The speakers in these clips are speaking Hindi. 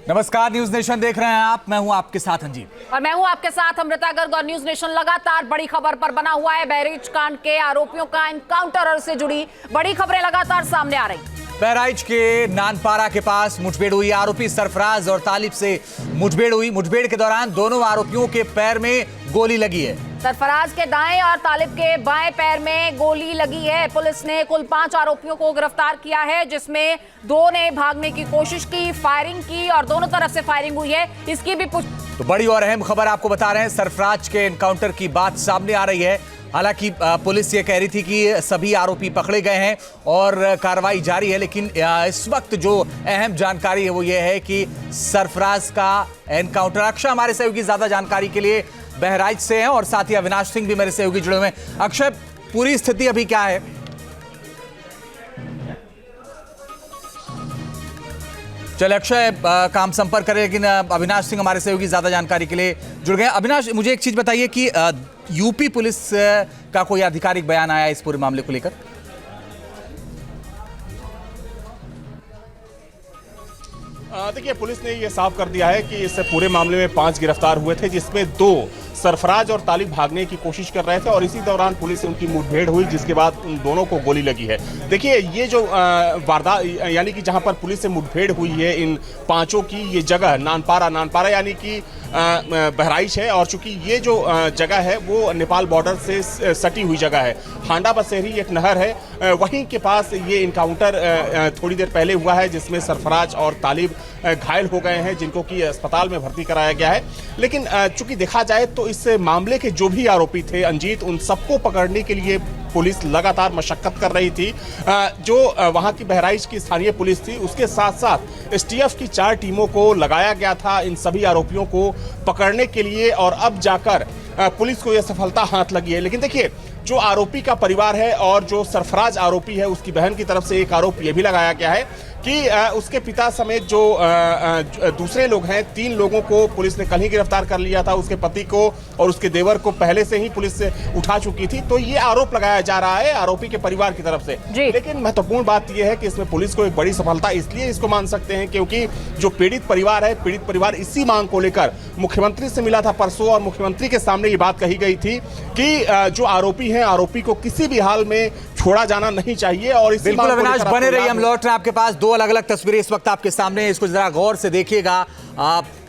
नमस्कार, न्यूज नेशन देख रहे हैं आप। मैं हूं आपके साथ अंजीत और मैं हूं आपके साथ अमृता गर्ग। और न्यूज नेशन लगातार बड़ी खबर पर बना हुआ है। बहराइच कांड के आरोपियों का एनकाउंटर से जुड़ी बड़ी खबरें लगातार सामने आ रही। बहराइच के नानपारा के पास मुठभेड़ हुई। आरोपी सरफराज और तालिब से मुठभेड़ हुई। मुठभेड़ के दौरान दोनों आरोपियों के पैर में गोली लगी है। सरफराज के दाएं और तालिब के बाएं पैर में गोली लगी है। पुलिस ने कुल 5 आरोपियों को गिरफ्तार किया है, जिसमें 2 ने भागने की कोशिश की, फायरिंग की और दोनों तरफ से फायरिंग हुई है। इसकी भी तो बड़ी और अहम खबर आपको बता रहे हैं। सरफराज के एनकाउंटर की बात सामने आ रही है। हालांकि पुलिस ये कह रही थी कि सभी आरोपी पकड़े गए हैं और कार्रवाई जारी है, लेकिन इस वक्त जो अहम जानकारी है वो ये है कि सरफराज का एनकाउंटर। अक्षय हमारे सहयोगी ज्यादा जानकारी के लिए बहराइच से हैं और साथ ही अविनाश सिंह भी मेरे सहयोगी जुड़े हुए हैं। अक्षय, पूरी स्थिति अभी क्या है? चले अक्षय काम संपर्क करें, लेकिन अविनाश सिंह हमारे सहयोगी ज्यादा जानकारी के लिए जुड़ गए। अविनाश, मुझे एक चीज बताइए कि यूपी पुलिस का कोई आधिकारिक बयान आया इस पूरे मामले को लेकर? देखिए, पुलिस ने ये साफ कर दिया है कि इस पूरे मामले में 5 गिरफ्तार हुए थे, जिसमें 2 सरफराज और तालिब भागने की कोशिश कर रहे थे और इसी दौरान पुलिस से उनकी मुठभेड़ हुई, जिसके बाद उन दोनों को गोली लगी है। देखिए, ये जो वारदात यानी कि जहां पर पुलिस से मुठभेड़ हुई है इन 5 की, ये जगह नानपारा यानी कि बहराइच है। और चूंकि ये जो जगह है वो नेपाल बॉर्डर से सटी हुई जगह है। हांडा बसेरी एक नहर है, वहीं के पास ये इनकाउंटर थोड़ी देर पहले हुआ है, जिसमें सरफराज और तालिब घायल हो गए हैं, जिनको कि अस्पताल में भर्ती कराया गया है। लेकिन चूंकि देखा जाए तो इस मामले के जो भी आरोपी थे अंजीत, उन सबको पकड़ने के लिए पुलिस लगातार मशक्कत कर रही थी। जो वहां की बहराइच की स्थानीय पुलिस थी, उसके साथ साथ एसटीएफ की 4 टीमों को लगाया गया था इन सभी आरोपियों को पकड़ने के लिए, और अब जाकर पुलिस को यह सफलता हाथ लगी है। लेकिन देखिए, जो आरोपी का परिवार है और जो सरफराज आरोपी है, उसकी बहन की तरफ से एक आरोप यह भी लगाया गया है कि उसके पिता समेत जो दूसरे लोग हैं, 3 लोगों को पुलिस ने कल ही गिरफ्तार कर लिया था। उसके पति को और उसके देवर को पहले से ही पुलिस से उठा चुकी थी। तो ये आरोप लगाया जा रहा है आरोपी के परिवार की तरफ से। लेकिन महत्वपूर्ण बात यह है कि इसमें पुलिस को एक बड़ी सफलता इसलिए इसको मान सकते हैं क्योंकि जो पीड़ित परिवार है, पीड़ित परिवार इसी मांग को लेकर मुख्यमंत्री से मिला था परसों, और मुख्यमंत्री के सामने ये बात कही गई थी कि जो आरोपी हैं, आरोपी को किसी भी हाल में छोड़ा जाना नहीं चाहिए। और इसी बिल्कुल अविनाश, बने रहिए, हम लौट रहे हैं आपके पास। 2 अलग-अलग तस्वीरें इस वक्त आपके सामने हैं, इसको जरा गौर से देखिएगा।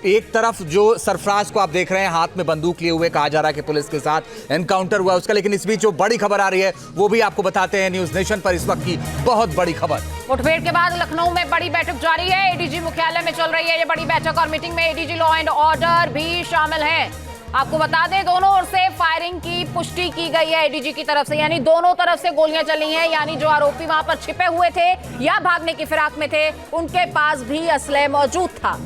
एक तरफ जो सरफराज को आप देख रहे हैं, हाथ में बंदूक लिए हुए, कहा जा रहा है कि पुलिस के साथ एनकाउंटर हुआ उसका। लेकिन इस बीच जो बड़ी खबर आ रही है वो भी आपको बताते हैं न्यूज नेशन पर। इस वक्त की बहुत बड़ी खबर, मुठभेड़ के बाद लखनऊ में बड़ी बैठक जारी है। एडीजी मुख्यालय में चल रही है ये बड़ी बैठक और मीटिंग में एडीजी लॉ एंड ऑर्डर भी शामिल है। आपको बता दें, दोनों ओर से फायरिंग की पुष्टि की गई है एडीजी की तरफ से, यानी दोनों तरफ से गोलियां चली हैं। यानी जो आरोपी वहां पर छिपे हुए थे या भागने की फिराक में थे, उनके पास भी असले मौजूद था।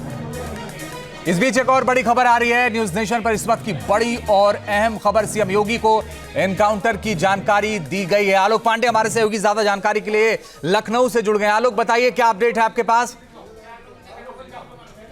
इस बीच एक और बड़ी खबर आ रही है न्यूज नेशन पर। इस वक्त की बड़ी और अहम खबर, सीएम योगी को एनकाउंटर की जानकारी दी गई है। आलोक पांडे हमारे सहयोगी ज्यादा जानकारी के लिए लखनऊ से जुड़ गए। आलोक, बताइए क्या अपडेट है आपके पास?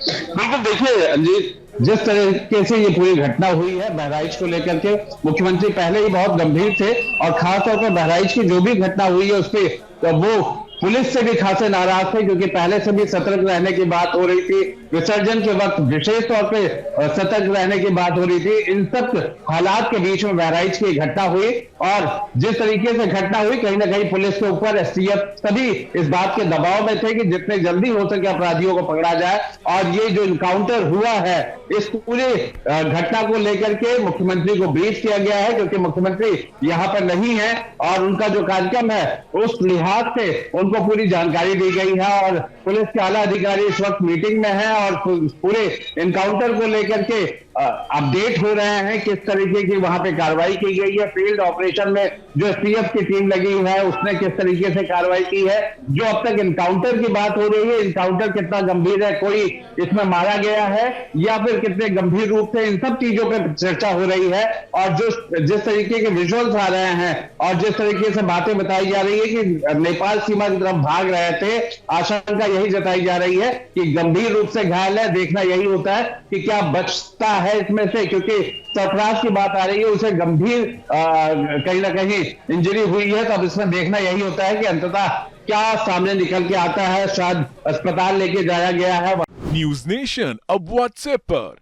बिल्कुल, देखिए अंजीत, जिस तरीके से ये पूरी घटना हुई है बहराइच को लेकर के, मुख्यमंत्री पहले ही बहुत गंभीर थे और खासतौर पर बहराइच की जो भी घटना हुई है उस पर वो पुलिस से भी खासे नाराज थे, क्योंकि पहले से भी सतर्क रहने की बात हो रही थी। विसर्जन के वक्त विशेष तौर पे सतर्क रहने की बात हो रही थी। इन सब हालात के बीच में बहराइच की घटना हुई और जिस तरीके से घटना हुई, कहीं ना कहीं पुलिस के ऊपर एसटीएफ सभी इस बात के दबाव में थे कि जितने जल्दी हो सके अपराधियों को पकड़ा जाए। और ये जो इनकाउंटर हुआ है, इस पूरे घटना को लेकर के मुख्यमंत्री को ब्रीफ किया गया है, क्योंकि मुख्यमंत्री यहाँ पर नहीं है और उनका जो कार्यक्रम है उस लिहाज से उनको पूरी जानकारी दी गई है। और पुलिस के आला अधिकारी इस वक्त मीटिंग में है और पूरे एनकाउंटर को लेकर के अपडेट हो रहे हैं, किस तरीके की वहां पे कार्रवाई की गई है। फील्ड ऑपरेशन में जो एसटीएफ की टीम लगी है उसने किस तरीके से कार्रवाई की है। जो अब तक एनकाउंटर की बात हो रही है, एनकाउंटर कितना गंभीर है, कोई इसमें मारा गया है या फिर कितने गंभीर रूप से, इन सब चीजों पर चर्चा हो रही है। और जो जिस तरीके के विजुअल्स आ रहे हैं और जिस तरीके से बातें बताई जा रही है कि नेपाल सीमा की तरफ भाग रहे थे, आशंका यही जताई जा रही है कि गंभीर रूप से घायल है। देखना यही होता है कि क्या बचता है इसमें से, क्योंकि सरफराज की बात आ रही है, उसे गंभीर कहीं ना कहीं इंजरी हुई है। तो अब इसमें देखना यही होता है कि अंततः क्या सामने निकल के आता है। शायद अस्पताल लेके जाया गया है। न्यूज नेशन अब व्हाट्सएप पर।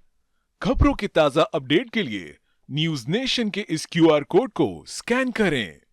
खबरों के ताजा अपडेट के लिए न्यूज नेशन के इस क्यूआर कोड को स्कैन करें।